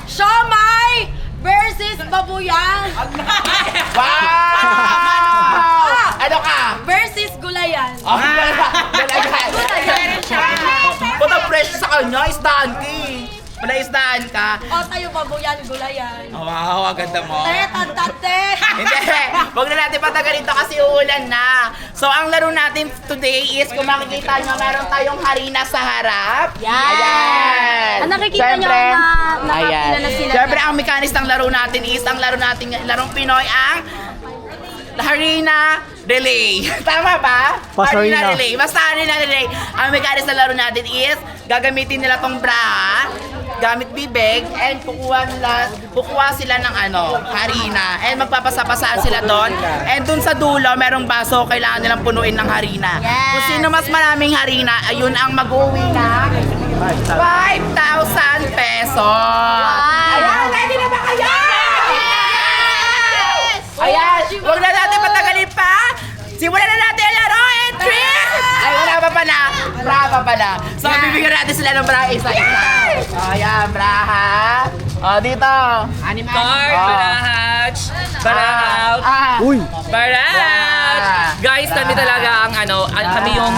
Siomay versus babuyan. Wow! Ano ka? Versus gulayan. Oh, gulayan. Gulayan siya. Ba't ang fresh sa kanya? Isdaan ka eh. Wala isdaan ka. O tayo babuyan, gulayan. Wow, ang ganda mo. Tate. Hindi, huwag na natin patagalin to kasi uulan na. So, ang laro natin today is, kung makikita nyo, meron tayong harina sa harap. Ayan. Ang nakikita nyo na nakapila na sila. Siyempre, ang mechanics ng laro natin is, ang laro natin, larong Pinoy, ang harina relay. Tama ba? Harina relay. Basta harina relay. Ang mechanics ng laro natin is, gagamitin nila tong bra, gamit bibig, and kukuha sila ng harina. And magpapasapasaan sila doon. And doon sa dulo, merong baso, kailangan nilang punuin ng harina. Kung sino mas maraming harina, ayun ang mag-uwi na 5,000 pesos. Ayan, ready na ba kayo? Ayan, huwag na natin patagalin pa. Simulan na natin ang laro. And 3! Ay, wala pa pala. Bra pa pala. So, bibigyan natin sila ng bra isa-isa. Ayan, bra ha. O, dito. Card, barahaj, barahout, Uy! barahaj. Guys, kami talaga ang kami yung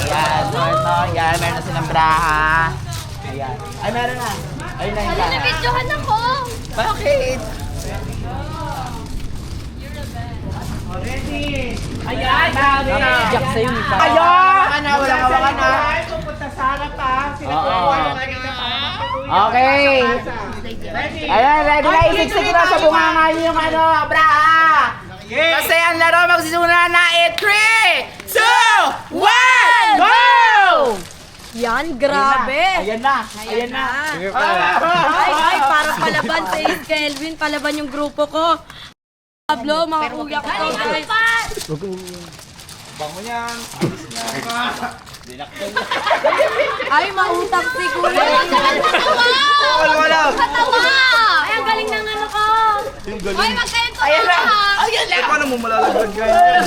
Ayan, so ito. Ayan, meron na silang bra ha. Ayan. Ay, meron na. Ayun na yung bra. Nabidyohan ako. Bakit? Ready! Ayan! Jack sa'yo ni Pa. Ayun! Wala ka na. Pupunta sa harap ha. Okay. Ayan, ready na. Isiksik na sa bunganga niyo yung bra. Kasi ang laro magsisimula na 3, 2, 1, go! Yan, grabe. Ayan na. Ayan na. Ay, para palaban si Kelvin, palaban yung grupo ko. Pablo, mga kuya ko to, guys. Bango yan. Ay, mautak si kuya. Wala. Ay, ang galing ng ko. Yung galing. Ay, magkain to Ayan na. Ayan na. Paano mo malalaglag ganyan?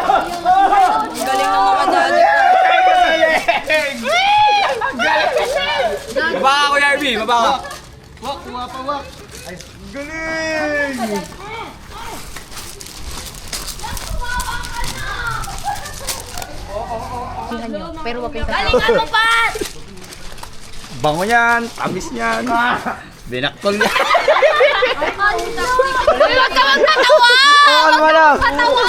Ang galing ng mga daddy ko. Baba ka, Kuya Arby, baba ka. Wak, wapa, wak. Ay, galing! Galingan mo pa! Bango yan. Tamis yan. Dinaktol yan. Uy, wag ka magpatawa! All mo lang. Patawa!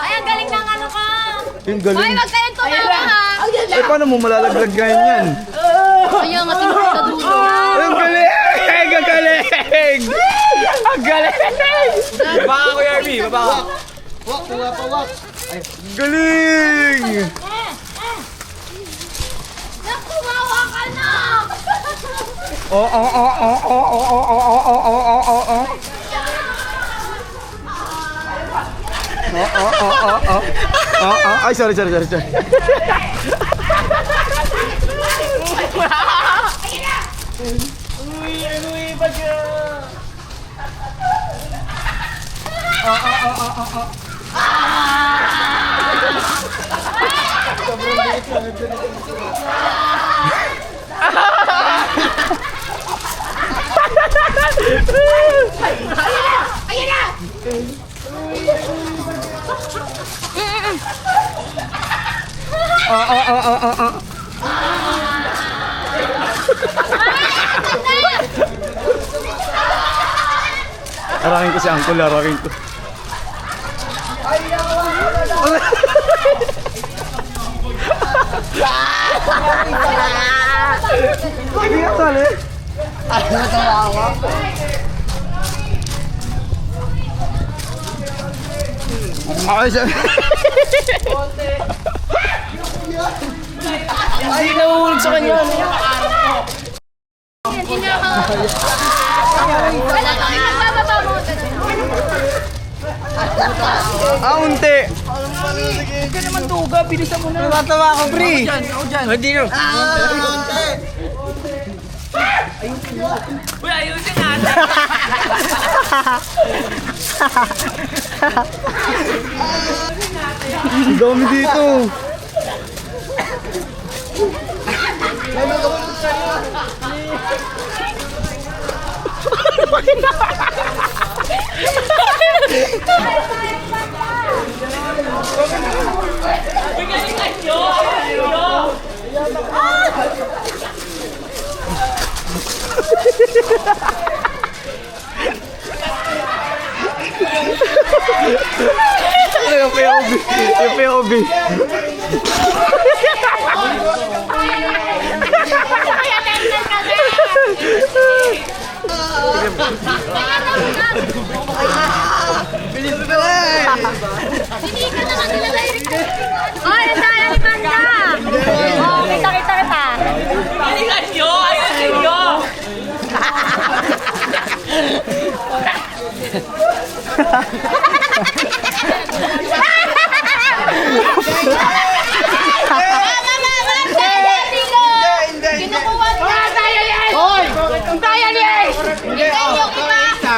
Ay, ang galing ng ko. Yung Ay, galing. wag kayong tumawa ha! Ay, paano mo malalaglag ganyan? Ay, ang ating sa dulo. Ang galing! Ang galing! Ang galing! Baba ka, Kuya Arby, baba ka. Wak, wapa, wak. Ay, galing! Nakumawa ka na! Ay, sorry. Arakin ko si Uncle, arakin ko. Hindi ka sali. Ay, siya. Hindi nahulog sa kanya. Wala kami magbababa mo. Unti. Huwag ka naman tuga, bilisan mo na. Natatawa ako, pre. Hindi no. Uy, ayusin natin. Ang dami dito. Yung POV. Yung POV. Ay, ang daya ni Banda! Oh, kita. Ayusin nyo! Ayusin nyo!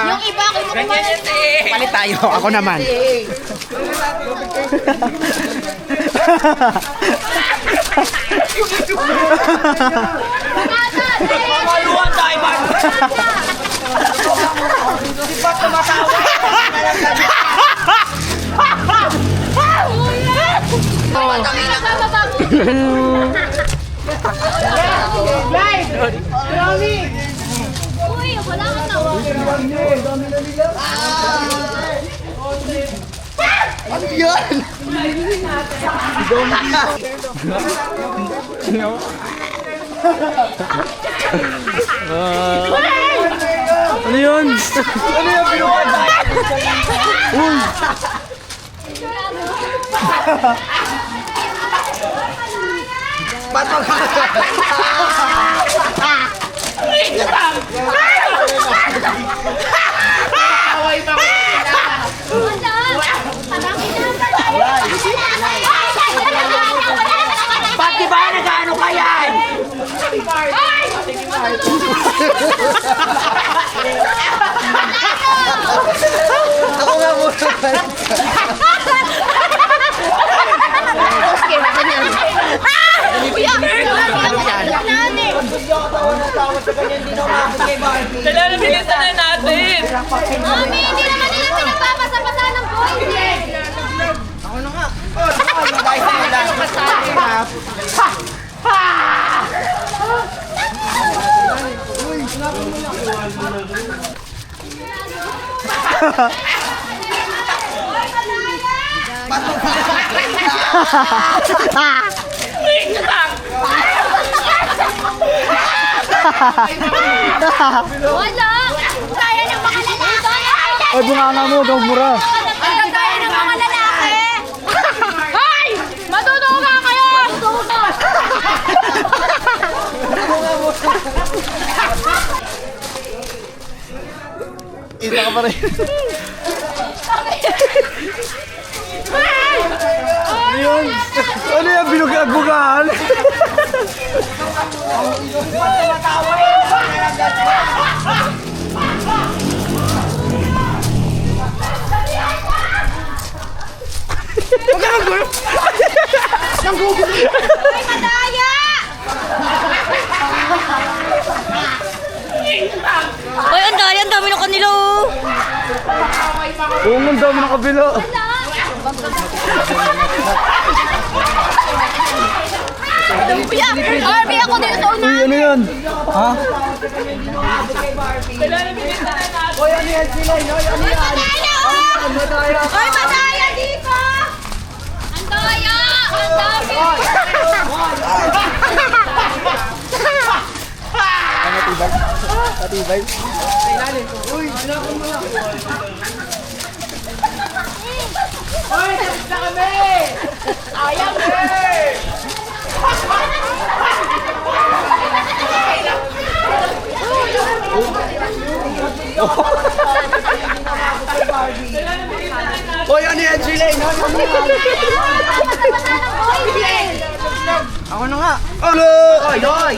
Yung iba, kinukuha na. Palit tayo. Ako naman. Maluhan tayo ba? Uy, wala kang tawa. Ano yun? Ano yung pinuwan? Uy! Ba't di ba nag-ano ka yan? Ako nga muna. Kailangan bilisan na natin! Mami, hindi naman nila pinagpapasa-pasa ng boys. Wala! Kaya ng mga lalaki! Ay, bunganga mo, daw mura. Ang kaya ng mga lalaki! Hoy! Matutuwa kayo! Matutuwa! Isa ka pa rin. Ano yun? Ano yung binugag-bugahan? Ay, madaya! Ay, ang daya! Ang dami ng kanila oh! Oo, ang dami ng kabila. Kuya! Arby, ako dito sa Uy, unahan! ano yan? Ha? Ay, madaya oh! Ay, madaya dito! Ang daya! Ang dami! Katibay? Uy, ano yan, Chile? Ako na nga. Hello! Oy, oy!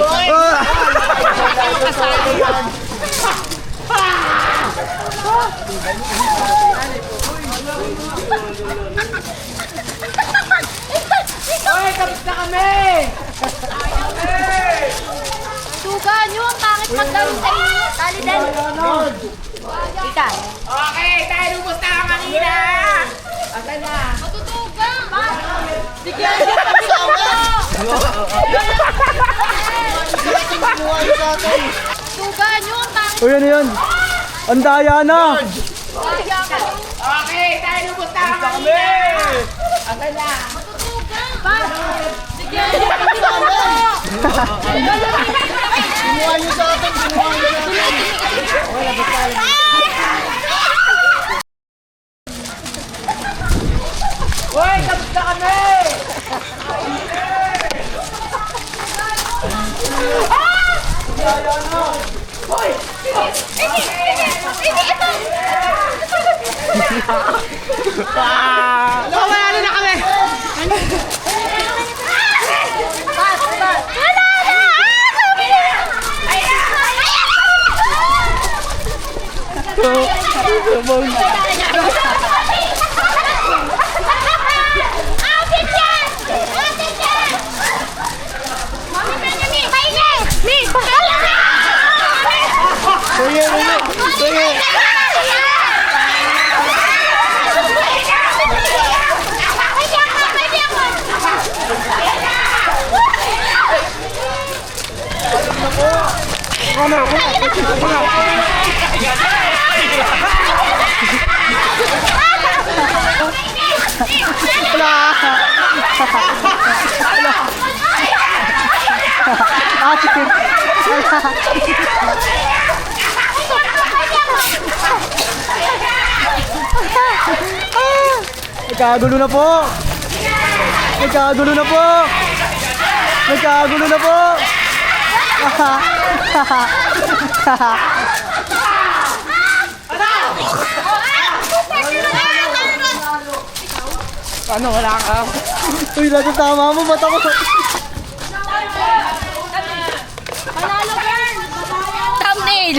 Tuga nyo, ang pangit Magdaro sa inyo. Tali din. Ika. Okay, tayo lubos na ang kanina. Asan na? Matutugang. Tugan yun. Uy, ano yan? Ang daya na! Okay, tayo lubos na ang kanina. Asan na? Hoy, tapos na kami! Wala na kami! Nagkagulo na po! Nagkagulo na po! Nagkagulo na po! Ano, wala ka? Uy, natatama mo, mata ko! Thumbnail.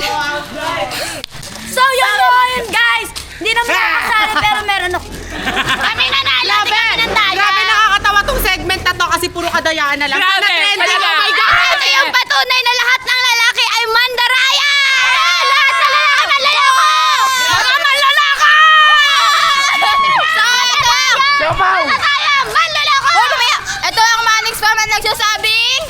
So yun guys. Hindi naman nakasali pero meron ako. Kami nanalo. Kami ng daya. Grabe, nakakatawa tong segment na to kasi puro kadayaan na lang. Grabe, Na-trending, talaga. oh my God! Ito yung patunay na lahat ng lalaki ay mandaraya! Lahat ng lalaki manlaloko! Mga manlaloko! So ito! Manlaloko! Ito ang Manix pa man nagsasabing